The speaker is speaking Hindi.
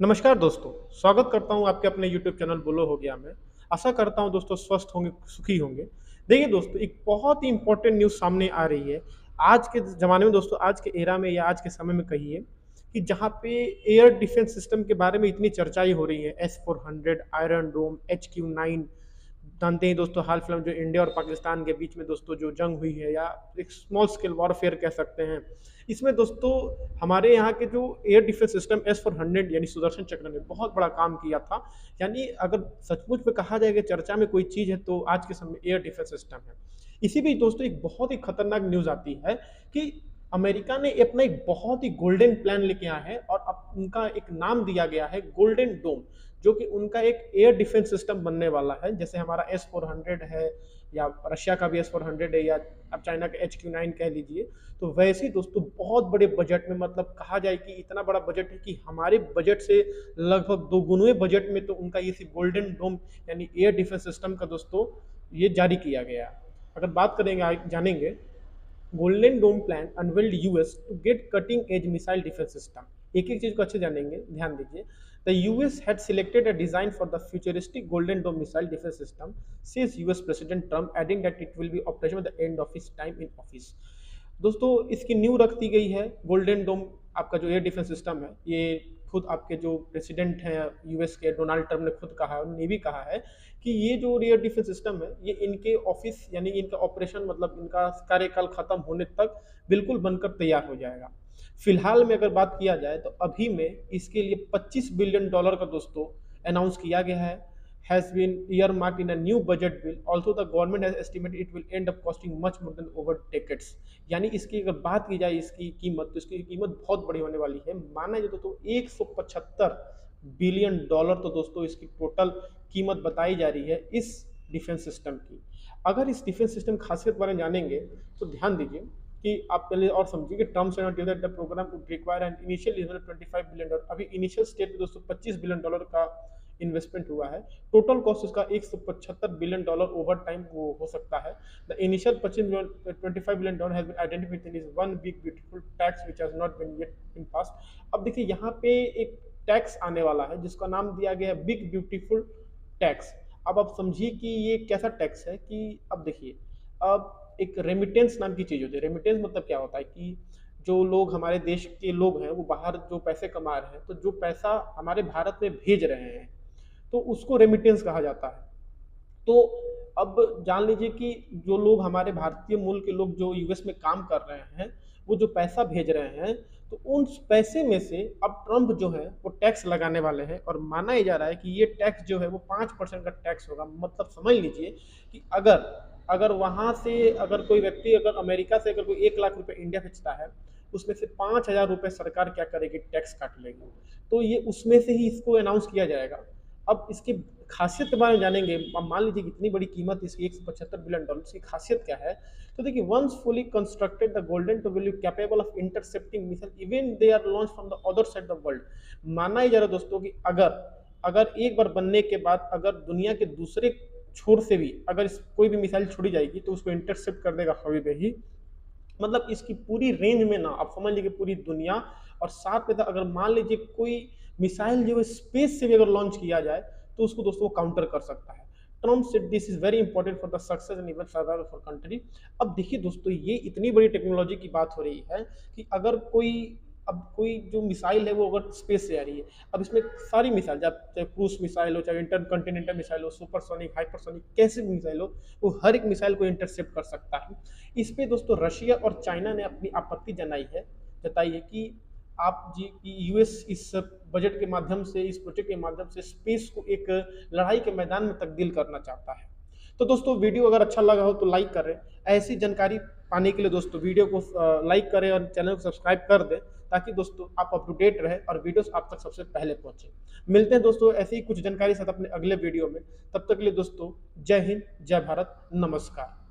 नमस्कार दोस्तों, स्वागत करता हूँ आपके अपने यूट्यूब चैनल बोलो हो गया में। आशा करता हूँ दोस्तों स्वस्थ होंगे, सुखी होंगे। देखिए दोस्तों, एक बहुत ही इम्पोर्टेंट न्यूज़ सामने आ रही है। आज के ज़माने में दोस्तों, आज के एरा में या आज के समय में कहिए कि जहाँ पे एयर डिफेंस सिस्टम के बारे में इतनी चर्चाएँ हो रही हैं, S-400, आयरन डोम, HQ-9। जानते हैं दोस्तों, हाल फिलहाल जो इंडिया और पाकिस्तान के बीच में दोस्तों जो जंग हुई है या एक स्मॉल स्केल वॉरफेयर कह सकते हैं। इसमें दोस्तों हमारे यहाँ के जो एयर डिफेंस सिस्टम S-400 यानी सुदर्शन चक्र ने बहुत बड़ा काम किया था। यानी अगर सचमुच में कहा जाए कि चर्चा में कोई चीज़ है तो आज के समय एयर डिफेंस सिस्टम है। इसी बीच दोस्तों एक बहुत ही खतरनाक न्यूज़ आती है कि अमेरिका ने अपना एक बहुत ही गोल्डन प्लान लेके आया है और अब उनका एक नाम दिया गया है गोल्डन डोम, जो कि उनका एक एयर डिफेंस सिस्टम बनने वाला है। जैसे हमारा S-400 है या रशिया का भी S-400 है या अब चाइना का HQ-9 कह लीजिए। तो वैसे ही दोस्तों बहुत बड़े बजट में, मतलब कहा जाए कि इतना बड़ा बजट है कि हमारे बजट से लगभग दोगुने बजट में तो उनका ये गोल्डन डोम यानी एयर डिफेंस सिस्टम का दोस्तों ये जारी किया गया। अगर बात करेंगे जानेंगे golden dome plan unveiled US to get cutting edge missile defence system. एक एक चीज को अच्छे जानेंगे, ध्यान दीजिए। The US had selected a design for the futuristic golden dome missile defence system, says US president Trump, adding that it will be operational at the end of his time in office. दोस्तों इसकी न्यू रख दी गई है। गोल्डन डोम आपका जो एयर डिफेंस सिस्टम है, ये खुद आपके जो प्रेसिडेंट हैं यूएस के डोनाल्ड ट्रम्प ने खुद कहा है, उन्होंने भी कहा है कि ये जो एयर डिफेंस सिस्टम है ये इनके ऑफिस यानी इनका ऑपरेशन, मतलब इनका कार्यकाल खत्म होने तक बिल्कुल बनकर तैयार हो जाएगा। फिलहाल में अगर बात किया जाए तो अभी में इसके लिए $25 बिलियन का दोस्तों अनाउंस किया गया है, has been earmarked in a new budget bill. Also, the government has estimated it will end up costing much more than over decades. यानी इसकी अगर बात की जाए इसकी कीमत, तो इसकी कीमत बहुत बड़ी होने वाली है। माना जाए तो $175 बिलियन तो दोस्तों इसकी टोटल कीमत बताई जा रही है इस डिफेंस सिस्टम की। अगर इस डिफेंस सिस्टम खासियत बारे में जानेंगे तो ध्यान दीजिए कि आप पहले और समझिए कि terms and due that the programme would require an initial investment $25 billion. अभी इनिशियल स्टेज पे दोस्तों $25 बिलियन का इन्वेस्टमेंट हुआ है। टोटल कॉस्ट इसका $175 बिलियन ओवर टाइम वो हो सकता है। The initial $25 billion has been identified is one big beautiful tax which has not been yet in past. अब देखिए यहाँ पे एक टैक्स आने वाला है जिसका नाम दिया गया है बिग ब्यूटीफुल टैक्स। अब आप समझिए कि ये कैसा टैक्स है कि अब देखिए, अब एक रेमिटेंस नाम की चीज होती है। रेमिटेंस मतलब क्या होता है कि जो लोग हमारे देश के लोग हैं वो बाहर जो पैसे कमा रहे हैं, तो जो पैसा हमारे भारत में भेज रहे हैं तो उसको रेमिटेंस कहा जाता है। तो अब जान लीजिए कि जो लोग हमारे भारतीय मूल के लोग जो यूएस में काम कर रहे हैं, वो जो पैसा भेज रहे हैं, तो उन पैसे में से अब ट्रम्प जो है वो टैक्स लगाने वाले हैं। और माना ही जा रहा है कि ये टैक्स जो है वो 5% का टैक्स होगा। मतलब समझ लीजिए कि अगर अगर वहां से अगर कोई व्यक्ति अगर अमेरिका से अगर कोई 1 लाख रुपए इंडिया भेजता है, उसमें से 5,000 रुपए सरकार क्या करेगी, टैक्स काट लेगी। तो ये उसमें से ही इसको अनाउंस किया जाएगा। अब इसकी खासियत के बारे में जानेंगे। अब मान लीजिए कितनी बड़ी कीमत इसकी $175 बिलियन, इसकी खासियत क्या है। तो देखिए, once fully constructed the golden two will capable of intercepting missile even they are launch from the other side of world. माना ही जा रहा दोस्तों कि अगर अगर एक बार बनने के बाद अगर दुनिया के दूसरे छोर से भी अगर कोई भी मिसाइल छोड़ी जाएगी तो उसको इंटरसेप्ट कर देगा हवा में ही। मतलब इसकी पूरी रेंज में ना आप समझ लीजिए पूरी दुनिया। और साथ में अगर मान लीजिए कोई मिसाइल जो है स्पेस से भी अगर लॉन्च किया जाए तो उसको दोस्तों काउंटर कर सकता है। Trump said this is very important for the success and even survival for country. अब देखिए दोस्तों, ये इतनी बड़ी टेक्नोलॉजी की बात हो रही है कि अगर कोई अब कोई जो मिसाइल है वो अगर स्पेस से आ रही है, अब इसमें सारी मिसाइल, चाहे क्रूज मिसाइल हो, चाहे इंटर कॉन्टिनेंटल मिसाइल हो, सुपरसोनिक, हाइपरसोनिक, कैसे भी मिसाइल हो, वो हर एक मिसाइल को इंटरसेप्ट कर सकता है। इस पे दोस्तों रशिया और चाइना ने अपनी आपत्ति जताई है कि आप जी की यूएस इस बजट के माध्यम से, इस प्रोजेक्ट के माध्यम से स्पेस को एक लड़ाई के मैदान में तब्दील करना चाहता है। तो दोस्तों वीडियो अगर अच्छा लगा हो तो लाइक करें। ऐसी जानकारी पाने के लिए दोस्तों वीडियो को लाइक करें और चैनल को सब्सक्राइब कर दें, ताकि दोस्तों आप अप टू डेट रहे और वीडियोस आप तक सबसे पहले पहुंचे। मिलते हैं दोस्तों ऐसी ही कुछ जानकारी साथ अपने अगले वीडियो में। तब तक के लिए दोस्तों जय हिंद, जय भारत, नमस्कार।